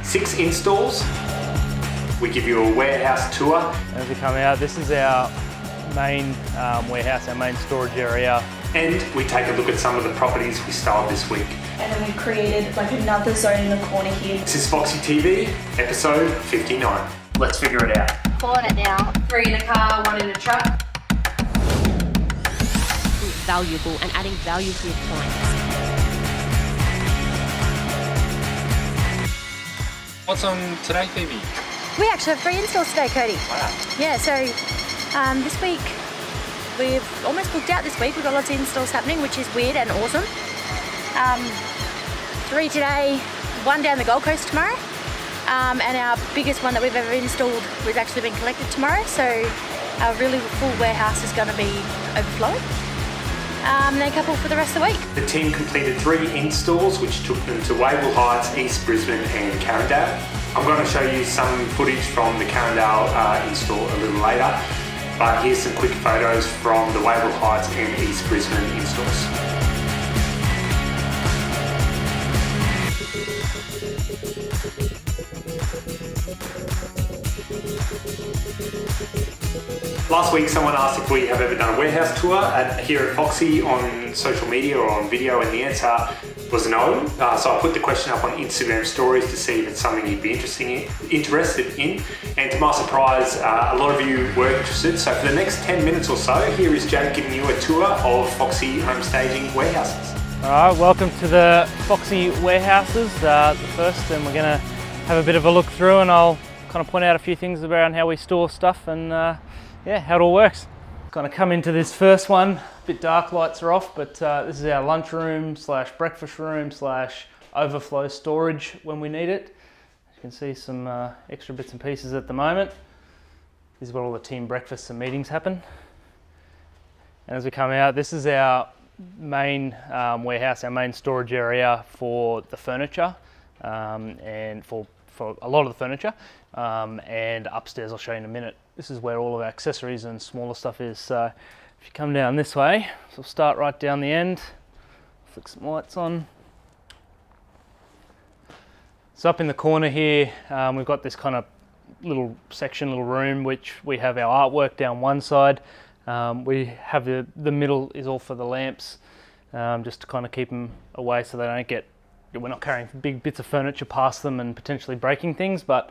6 installs. We give you a warehouse tour. As we come out, this is our main warehouse, our main storage area. And we take a look at some of the properties we styled this week. And then we've created like another zone in the corner here. This is Foxy TV, episode 59. Let's figure it out. 4 in it now. 3 in a car, 1 in a truck. Valuable and adding value to your clients. What's on today, Phoebe? We actually have 3 installs today, Cody. Wow. Yeah, so this week we've almost booked out this week. We've got lots of installs happening, which is weird and awesome. 3 today, 1 down the Gold Coast tomorrow. And our biggest one that we've ever installed was actually been collected tomorrow. So our really full warehouse is going to be overflowing. And then a couple for the rest of the week. The team completed 3 installs, which took them to Wavell Heights, East Brisbane and Carindale. I'm going to show you some footage from the Carindale install a little later, but here's some quick photos from the Wavell Heights and East Brisbane installs. Last week someone asked if we have ever done a warehouse tour here at Foxy on social media or on video, and the answer was no. So I put the question up on Instagram stories to see if it's something you'd be interested in. And to my surprise, a lot of you were interested. So for the next 10 minutes or so, here is Jake giving you a tour of Foxy home staging warehouses. All right, welcome to the Foxy warehouses, the first, and we're gonna have a bit of a look through, and I'll kind of point out a few things around how we store stuff and yeah, how it all works. Gonna come into this first one, a bit dark, lights are off, but this is our lunchroom slash breakfast room slash overflow storage when we need it. You can see some extra bits and pieces at the moment. This is where all the team breakfasts and meetings happen. And as we come out, this is our main warehouse, our main storage area for the furniture and for a lot of the furniture. And upstairs, I'll show you in a minute. This is where all of our accessories and smaller stuff is. So if you come down this way, so we'll start right down the end, flick some lights on. So up in the corner here, we've got this kind of little section, little room, which we have our artwork down one side. We have the middle is all for the lamps, just to kind of keep them away so they don't get, we're not carrying big bits of furniture past them and potentially breaking things, but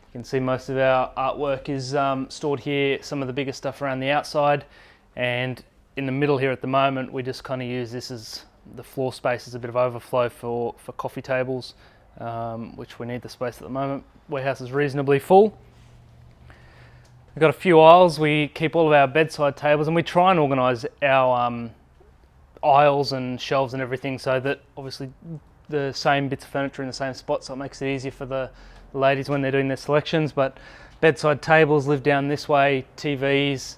you can see most of our artwork is stored here, some of the bigger stuff around the outside, and in the middle here at the moment we just kind of use this as the floor space as a bit of overflow for coffee tables, which we need the space at the moment. Warehouse is reasonably full. We've got a few aisles. We keep all of our bedside tables, and we try and organise our aisles and shelves and everything so that obviously the same bits of furniture in the same spot, so it makes it easier for the ladies when they're doing their selections. But bedside tables live down this way, TVs.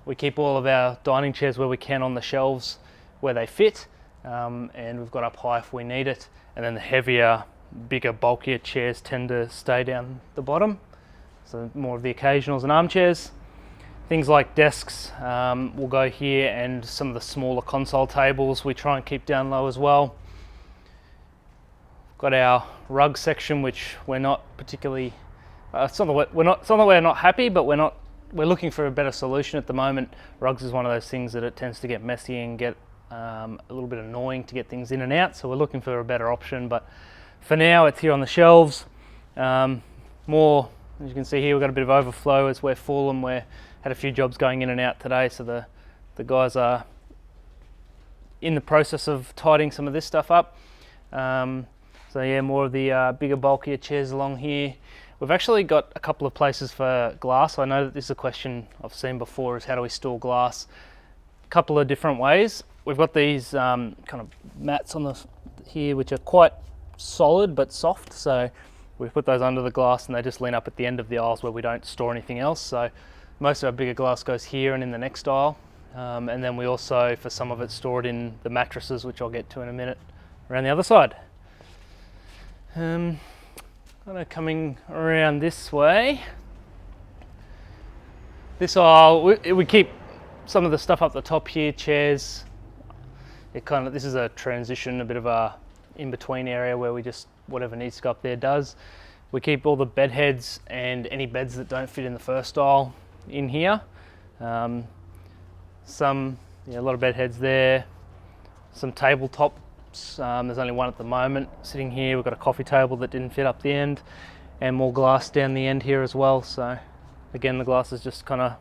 We keep all of our dining chairs where we can on the shelves where they fit, and we've got up high if we need it. And then the heavier, bigger, bulkier chairs tend to stay down the bottom. So more of the occasionals and armchairs. Things like desks will go here, and some of the smaller console tables we try and keep down low as well. Got our rug section, which we're not particularly, it's not that we're not happy, but we're looking for a better solution at the moment. Rugs is one of those things that it tends to get messy and get a little bit annoying to get things in and out, so we're looking for a better option. But for now, it's here on the shelves. More, as you can see here, we've got a bit of overflow as we're full, and we had a few jobs going in and out today, so the guys are in the process of tidying some of this stuff up. So yeah, more of the bigger, bulkier chairs along here. We've actually got a couple of places for glass. I know that this is a question I've seen before, is how do we store glass? A couple of different ways. We've got these kind of mats on here, which are quite solid but soft. So we put those under the glass, and they just lean up at the end of the aisles where we don't store anything else. So most of our bigger glass goes here and in the next aisle. And then we also, for some of it, store it in the mattresses, which I'll get to in a minute, around the other side. Kind of coming around this way. This aisle, we keep some of the stuff up the top here, chairs. This is a transition, a bit of a in-between area where we just whatever needs to go up there does. We keep all the bed heads and any beds that don't fit in the first aisle in here. A lot of bed heads there. Some tabletops. There's only one at the moment sitting here. We've got a coffee table that didn't fit up the end, and more glass down the end here as well. So again, the glass is just kind of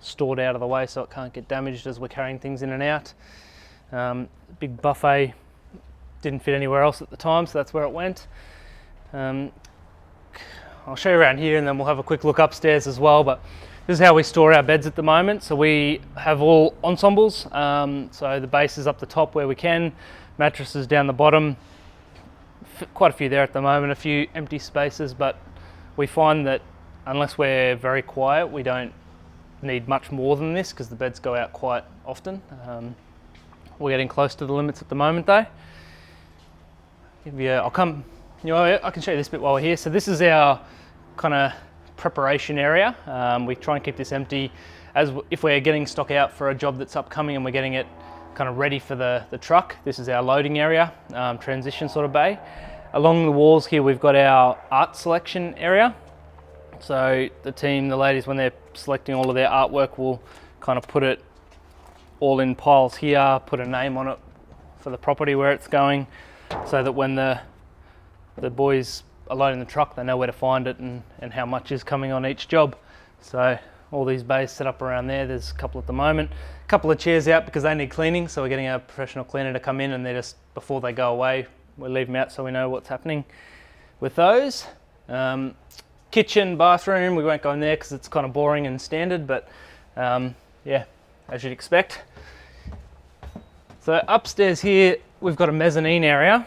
stored out of the way so it can't get damaged as we're carrying things in and out. Big buffet didn't fit anywhere else at the time, so that's where it went. I'll show you around here and then we'll have a quick look upstairs as well, but this is how we store our beds at the moment. So we have all ensembles, so the base is up the top where we can, mattresses down the bottom, quite a few there at the moment, a few empty spaces, but we find that unless we're very quiet, we don't need much more than this because the beds go out quite often. We're getting close to the limits at the moment though. I can show you this bit while we're here. So this is our kind of preparation area. We try and keep this empty as if we're getting stock out for a job that's upcoming and we're getting it kind of ready for the truck. This is our loading area, transition sort of bay. Along the walls here we've got our art selection area. So the ladies, when they're selecting all of their artwork, will kind of put it all in piles here, put a name on it for the property where it's going, so that when the boys are loading the truck, they know where to find it and how much is coming on each job. So all these bays set up around there. There's a couple at the moment. A couple of chairs out because they need cleaning, so we're getting a professional cleaner to come in, and they're just, before they go away, we leave them out so we know what's happening with those. Kitchen, bathroom, we won't go in there because it's kind of boring and standard, but yeah, as you'd expect. So upstairs here, we've got a mezzanine area.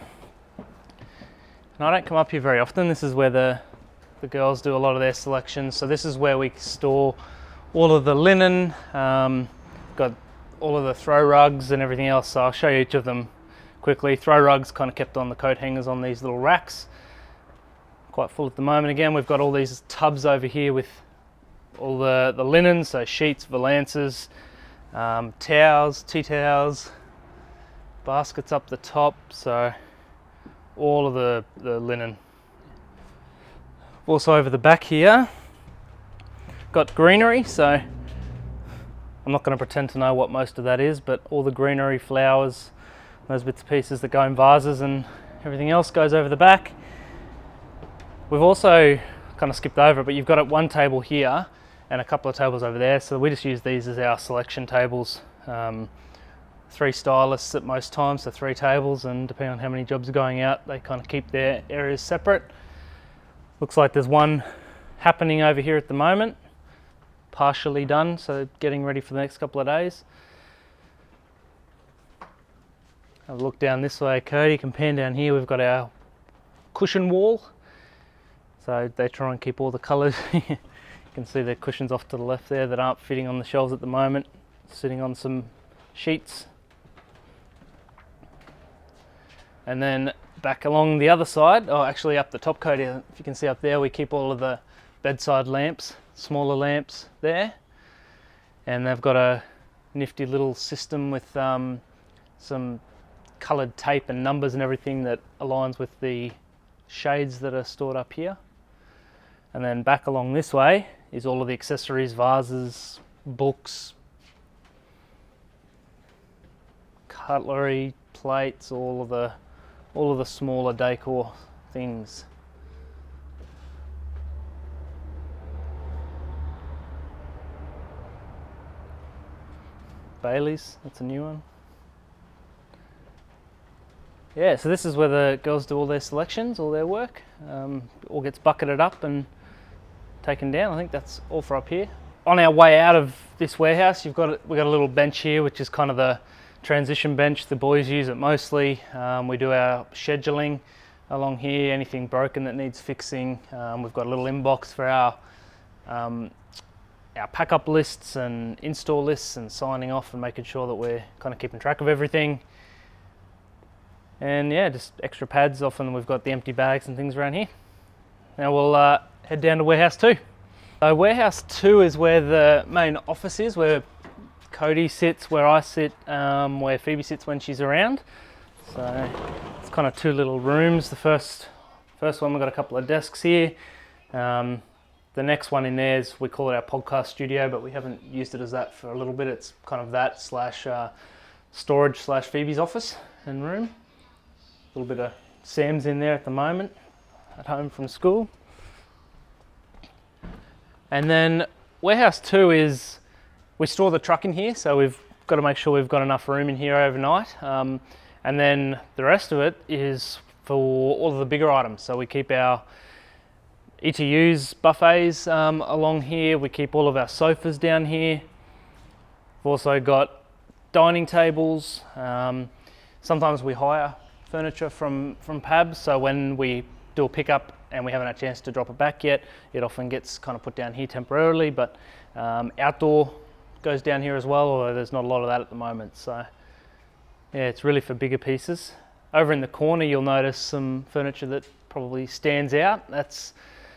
And I don't come up here very often. This is where the girls do a lot of their selections. So this is where we store all of the linen, got all of the throw rugs and everything else. So I'll show you each of them quickly. Throw rugs kind of kept on the coat hangers on these little racks. Quite full at the moment. Again, we've got all these tubs over here with all the linen, so sheets, valances, towels, tea towels, baskets up the top, so all of the linen. Also over the back here, got greenery, so I'm not going to pretend to know what most of that is, but all the greenery, flowers, those bits and pieces that go in vases and everything else goes over the back. We've also kind of skipped over, but you've got one table here and a couple of tables over there, so we just use these as our selection tables. 3 stylists at most times, so 3 tables, and depending on how many jobs are going out, they kind of keep their areas separate. Looks like there's one happening over here at the moment, partially done, so getting ready for the next couple of days. Have a look down this way, Cody, you can pan down here, we've got our cushion wall. So they try and keep all the colours. You can see the cushions off to the left there that aren't fitting on the shelves at the moment, sitting on some sheets. And then back along the other side, actually up the top coat here, if you can see up there, we keep all of the bedside lamps, smaller lamps there. And they've got a nifty little system with some coloured tape and numbers and everything that aligns with the shades that are stored up here. And then back along this way is all of the accessories, vases, books, cutlery, plates, all of the smaller decor things. Bailey's, that's a new one. Yeah, so this is where the girls do all their selections, all their work. All gets bucketed up and taken down. I think that's all for up here. On our way out of this warehouse, we've got a little bench here, which is kind of the transition bench. The boys use it mostly. We do our scheduling along here, anything broken that needs fixing. We've got a little inbox for our pack up lists and install lists and signing off and making sure that we're kind of keeping track of everything. And yeah, just extra pads. Often we've got the empty bags and things around here. Now we'll head down to warehouse 2. So warehouse 2 is where the main office is, where Cody sits, where I sit, where Phoebe sits when she's around. So it's kind of 2 little rooms. The first First one, we've got a couple of desks here. The next one in there is, we call it our podcast studio, but we haven't used it as that for a little bit. It's kind of that slash storage slash Phoebe's office and room. A little bit of Sam's in there at the moment, at home from school. And then warehouse 2 is, we store the truck in here, so we've got to make sure we've got enough room in here overnight. And then the rest of it is for all of the bigger items. So we keep our ETUs, buffets along here. We keep all of our sofas down here. We've also got dining tables. Sometimes we hire furniture from pabs, so when we do a pickup and we haven't had a chance to drop it back yet, it often gets kind of put down here temporarily, but outdoor goes down here as well, although there's not a lot of that at the moment. So yeah, it's really for bigger pieces. Over in the corner, you'll notice some furniture that probably stands out. That's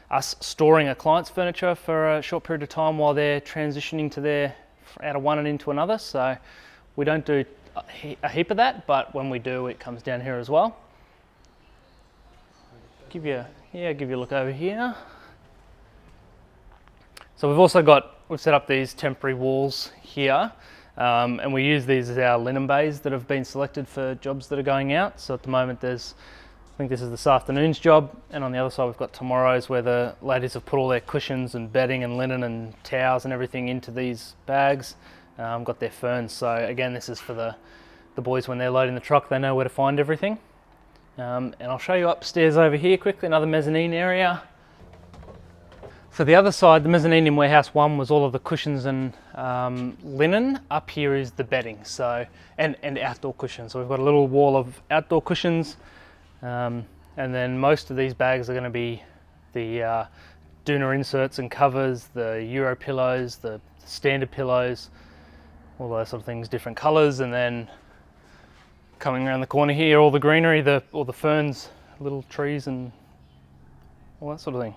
us storing a client's furniture for a short period of time while they're transitioning to their out of one and into another. So we don't do a heap of that, but when we do, it comes down here as well. Give you a look over here. So we've set up these temporary walls here, and we use these as our linen bays that have been selected for jobs that are going out. So at the moment I think this is this afternoon's job, and on the other side we've got tomorrow's, where the ladies have put all their cushions and bedding and linen and towels and everything into these bags. Got their ferns, so again, this is for the boys when they're loading the truck, they know where to find everything. And I'll show you upstairs over here quickly, another mezzanine area. So the other side, the mezzanine in warehouse 1, was all of the cushions and linen. Up here is the bedding, so and outdoor cushions. So we've got a little wall of outdoor cushions, and then most of these bags are going to be the Doona inserts and covers, the Euro pillows, the standard pillows, all those sort of things, different colours, and then coming around the corner here, all the greenery, all the ferns, little trees and all that sort of thing.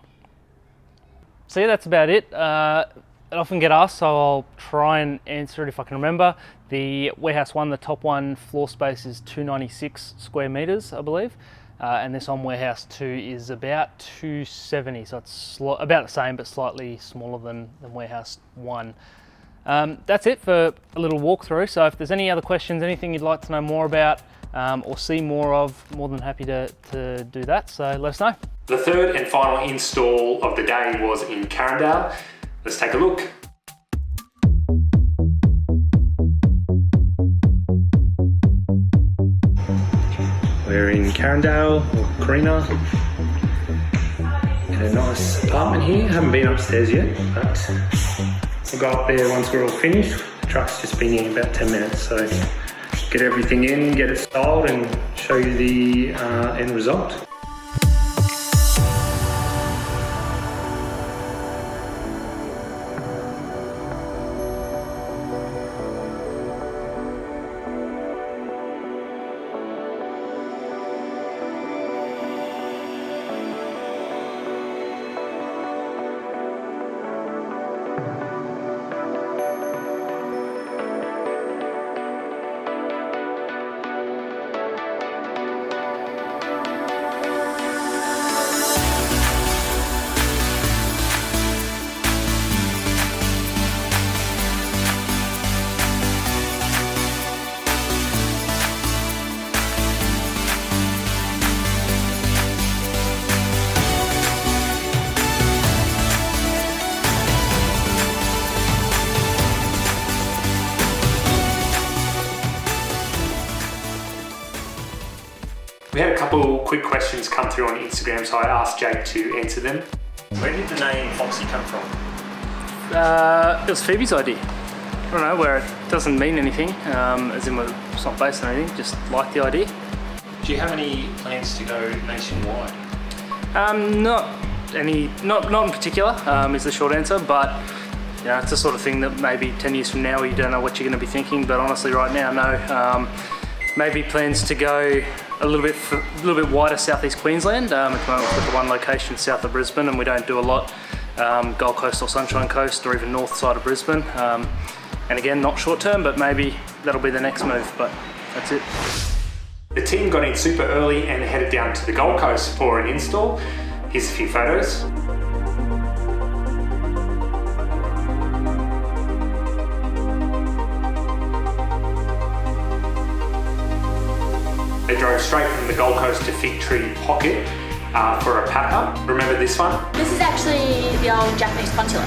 So yeah, that's about it. I often get asked, so I'll try and answer it if I can remember. The warehouse 1, the top one, floor space is 296 square meters, I believe. And this on warehouse 2 is about 270, so it's about the same, but slightly smaller than warehouse 1. That's it for a little walkthrough. So if there's any other questions, anything you'd like to know more about or see more of, more than happy to do that. So let us know. The third and final install of the day was in Carindale. Let's take a look. We're in Carindale, or Carina, in a nice apartment here. Haven't been upstairs yet, but we'll go up there once we're all finished. The truck's just been in about 10 minutes, so get everything in, get it styled, and show you the end result. We had a couple quick questions come through on Instagram, so I asked Jake to answer them. Where did the name Foxy come from? It was Phoebe's idea. I don't know, where it doesn't mean anything, as in it's not based on anything, just like the idea. Do you have any plans to go nationwide? Not in particular, is the short answer, but you know, it's the sort of thing that maybe 10 years from now you don't know what you're going to be thinking, but honestly right now, no. Maybe plans to go a little bit wider southeast Queensland. At the moment we've got the one location south of Brisbane, and we don't do a lot Gold Coast or Sunshine Coast or even north side of Brisbane. And again, not short term, but maybe that'll be the next move, but that's it. The team got in super early and headed down to the Gold Coast for an install. Here's a few photos. They drove straight from the Gold Coast to Fig Tree Pocket for a pack-up. Remember this one? This is actually the old Japanese pontillo,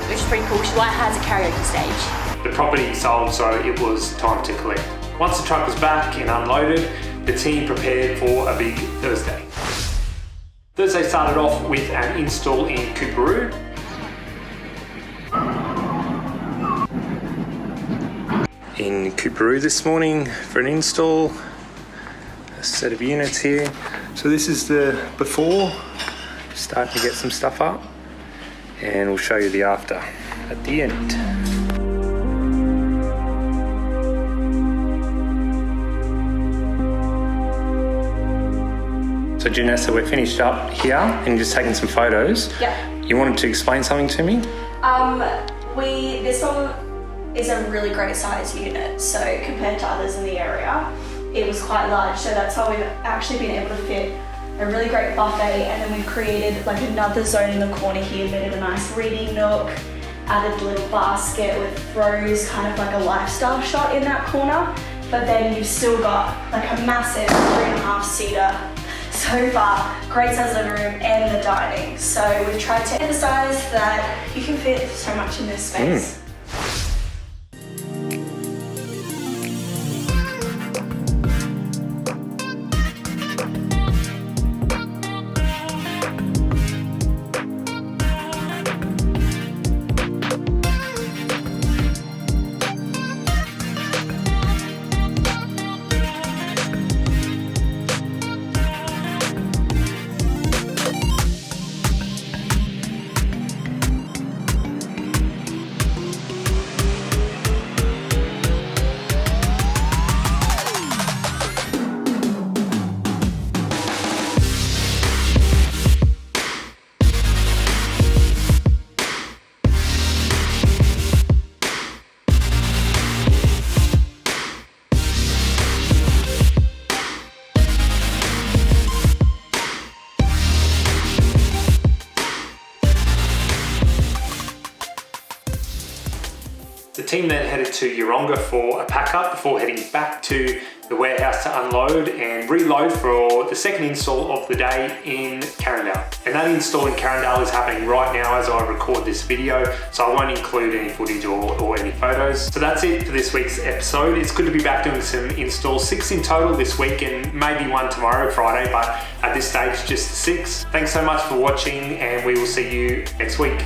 which is pretty cool, which is why it has a karaoke stage. The property sold, so it was time to collect. Once the truck was back and unloaded, the team prepared for a big Thursday. Thursday started off with an install in Coorparoo. In Coorparoo this morning for an install, a set of units here. So this is the before, starting to get some stuff up, and we'll show you the after at the end. So Janessa, we're finished up here and just taking some photos. Yeah. You wanted to explain something to me? This one is a really great size unit, so compared to others in the area, it was quite large, so that's how we've actually been able to fit a really great buffet, and then we've created like another zone in the corner here, made it a nice reading nook, added a little basket with throws, kind of like a lifestyle shot in that corner, but then you've still got like a massive 3.5-seater sofa, great size living room, and the dining. So we've tried to emphasize that you can fit so much in this space. The team then headed to Yeronga for a pack-up before heading back to the warehouse to unload and reload for the second install of the day in Carindale. And that install in Carindale is happening right now as I record this video, so I won't include any footage or any photos. So that's it for this week's episode. It's good to be back doing some installs, 6 in total this week and maybe 1 tomorrow, Friday, but at this stage just 6. Thanks so much for watching and we will see you next week.